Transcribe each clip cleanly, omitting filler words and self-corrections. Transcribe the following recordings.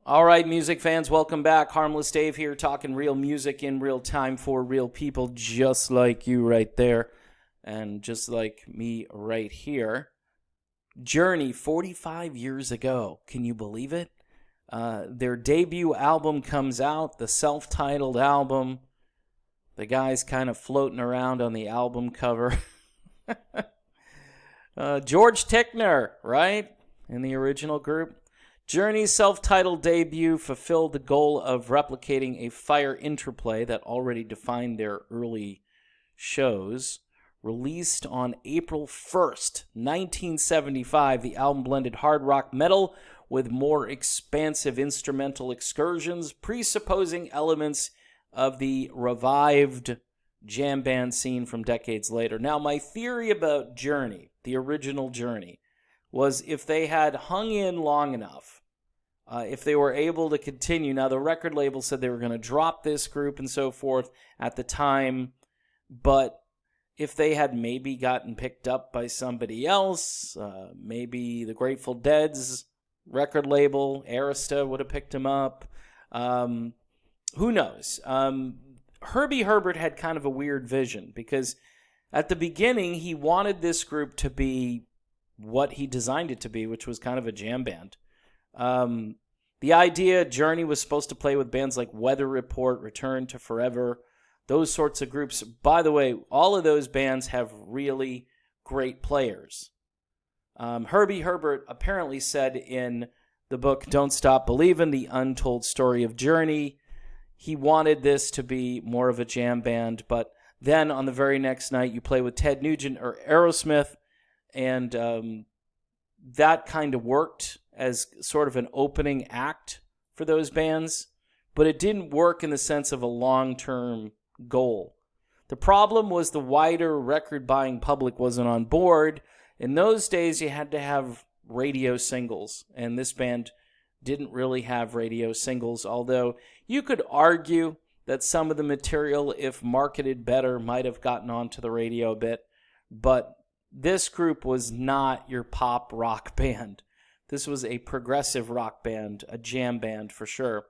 All right, music fans, welcome back. Harmless Dave here, talking real music in real time for real people, just like you right there, and just like me right here. Journey, 45 years ago. Can you believe it? Their debut album comes out, the self-titled album. The guy's kind of floating around on the album cover. George Tickner, right? In the original group. Journey's self-titled debut fulfilled the goal of replicating a fire interplay that already defined their early shows. Released on April 1st, 1975, the album blended hard rock metal with more expansive instrumental excursions, presupposing elements of the revived jam band scene from decades later. Now, my theory about Journey, the original Journey, was if they had hung in long enough, if they were able to continue. Now, the record label said they were going to drop this group and so forth at the time, but if they had maybe gotten picked up by somebody else, maybe the Grateful Dead's record label, Arista, would have picked him up. Who knows? Herbie Herbert had kind of a weird vision because at the beginning he wanted this group to be what he designed it to be, which was kind of a jam band. The idea, Journey was supposed to play with bands like Weather Report, Return to Forever, those sorts of groups. By the way, all of those bands have really great players. Herbie Herbert apparently said in the book Don't Stop Believin', The Untold Story of Journey, he wanted this to be more of a jam band, but then on the very next night you play with Ted Nugent or Aerosmith, and that kind of worked as sort of an opening act for those bands, but it didn't work in the sense of a long-term goal. The problem was the wider record-buying public wasn't on board. In those days, you had to have radio singles, and this band didn't really have radio singles, although you could argue that some of the material, if marketed better, might have gotten onto the radio a bit, but this group was not your pop rock band. This was a progressive rock band, a jam band for sure.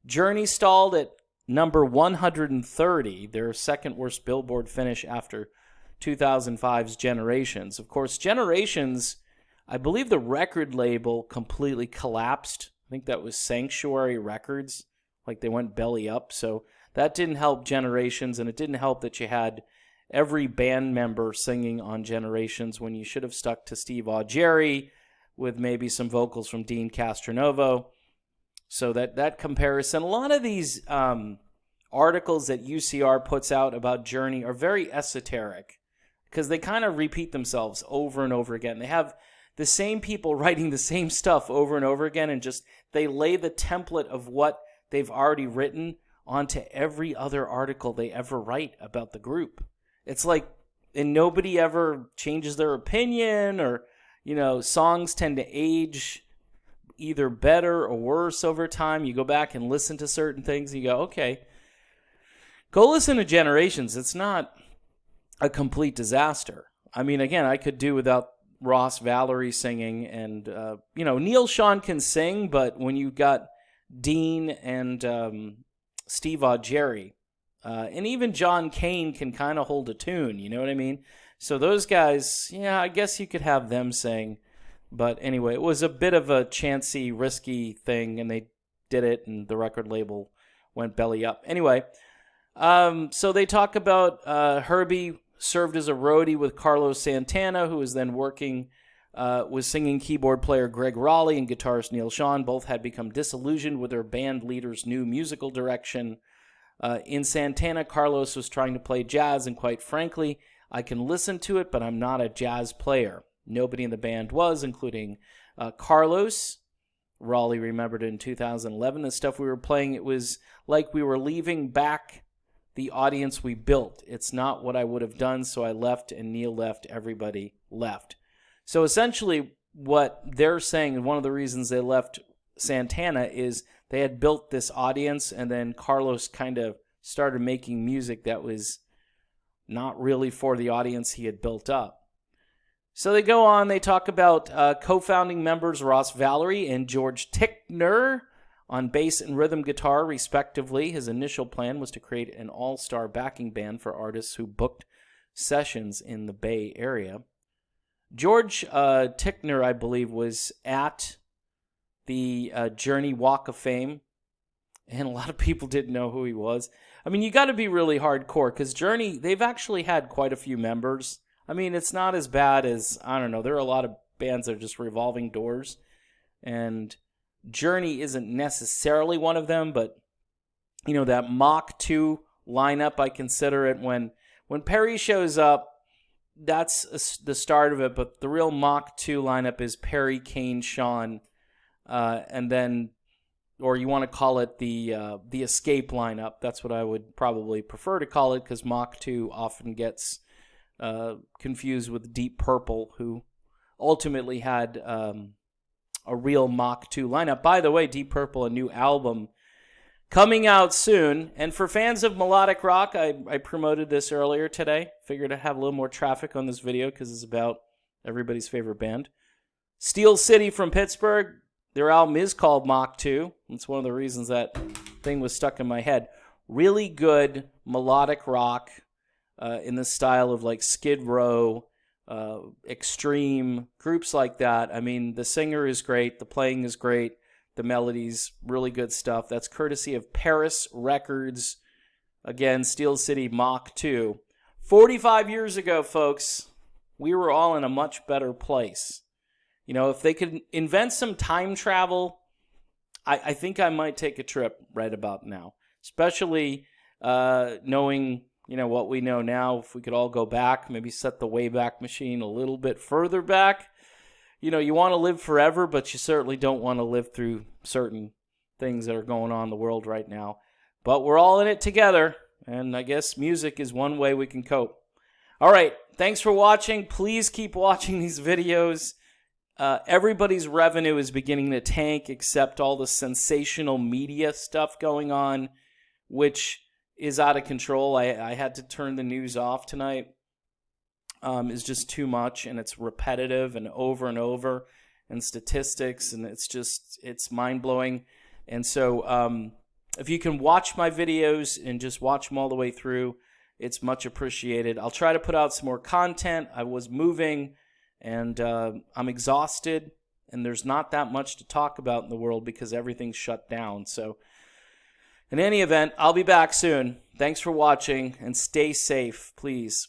Journey stalled at number 130, their second worst Billboard finish after 2005's Generations. Of course, Generations, I believe the record label completely collapsed. I think that was Sanctuary Records, like they went belly up. So that didn't help Generations, and it didn't help that you had every band member singing on Generations when you should have stuck to Steve Augeri with maybe some vocals from Dean Castronovo. So that comparison, a lot of these articles that UCR puts out about Journey are very esoteric because they kind of repeat themselves over and over again. They have the same people writing the same stuff over and over again, and just they lay the template of what they've already written onto every other article they ever write about the group. It's like, and nobody ever changes their opinion, or, you know, songs tend to age either better or worse over time. You go back and listen to certain things, and you go, okay, go listen to Generations. It's not a complete disaster. I mean, again, I could do without Ross Valerie singing, and, Neil Sean can sing, but when you got Dean and Steve Augeri, and even John Cain can kind of hold a tune, you know what I mean? So those guys, yeah, I guess you could have them sing. But anyway, it was a bit of a chancy, risky thing, and they did it, and the record label went belly up. Anyway, so they talk about Herbie served as a roadie with Carlos Santana, who was then working with singing keyboard player Greg Raleigh and guitarist Neil Sean. Both had become disillusioned with their band leader's new musical direction. In Santana, Carlos was trying to play jazz, and quite frankly, I can listen to it, but I'm not a jazz player. Nobody in the band was, including Carlos. Raleigh remembered in 2011, the stuff we were playing, it was like we were leaving back the audience we built. It's not what I would have done, so I left, and Neil left, everybody left. So essentially what they're saying, and one of the reasons they left Santana, is they had built this audience, and then Carlos kind of started making music that was not really for the audience he had built up. So they go on, they talk about co-founding members Ross Valerie and George Tickner on bass and rhythm guitar, respectively. His initial plan was to create an all-star backing band for artists who booked sessions in the Bay Area. George Tickner, I believe, was at the Journey Walk of Fame, and a lot of people didn't know who he was. I mean, you got to be really hardcore, because Journey, they've actually had quite a few members. I mean, it's not as bad as, I don't know, there are a lot of bands that are just revolving doors, and Journey isn't necessarily one of them, but, you know, that Mach 2 lineup, I consider it. When Perry shows up, that's the start of it, but the real Mach 2 lineup is Perry, Kane, Sean, and then, or you want to call it the Escape lineup. That's what I would probably prefer to call it, because Mach 2 often gets confused with Deep Purple, who ultimately had a real Mach 2 lineup. By the way, Deep Purple, a new album coming out soon. And for fans of melodic rock, I promoted this earlier today. Figured I'd have a little more traffic on this video because it's about everybody's favorite band. Steel City from Pittsburgh. Their album is called Mach 2. It's one of the reasons that thing was stuck in my head. Really good melodic rock in the style of like Skid Row, Extreme, groups like that. I mean, the singer is great. The playing is great. The melody's really good stuff. That's courtesy of Paris Records. Again, Steel City Mach 2. 45 years ago, folks, we were all in a much better place. You know, if they could invent some time travel, I think I might take a trip right about now. Especially knowing, you know, what we know now. If we could all go back, maybe set the Wayback Machine a little bit further back. You know, you want to live forever, but you certainly don't want to live through certain things that are going on in the world right now. But we're all in it together, and I guess music is one way we can cope. All right, thanks for watching. Please keep watching these videos. Everybody's revenue is beginning to tank, except all the sensational media stuff going on, which is out of control. I had to turn the news off tonight. Is just too much, and it's repetitive and over, and statistics, and it's mind-blowing. And so if you can watch my videos and just watch them all the way through, it's much appreciated. I'll try to put out some more content. I was moving, and I'm exhausted, and there's not that much to talk about in the world because everything's shut down. So in any event, I'll be back soon. Thanks for watching, and stay safe, please.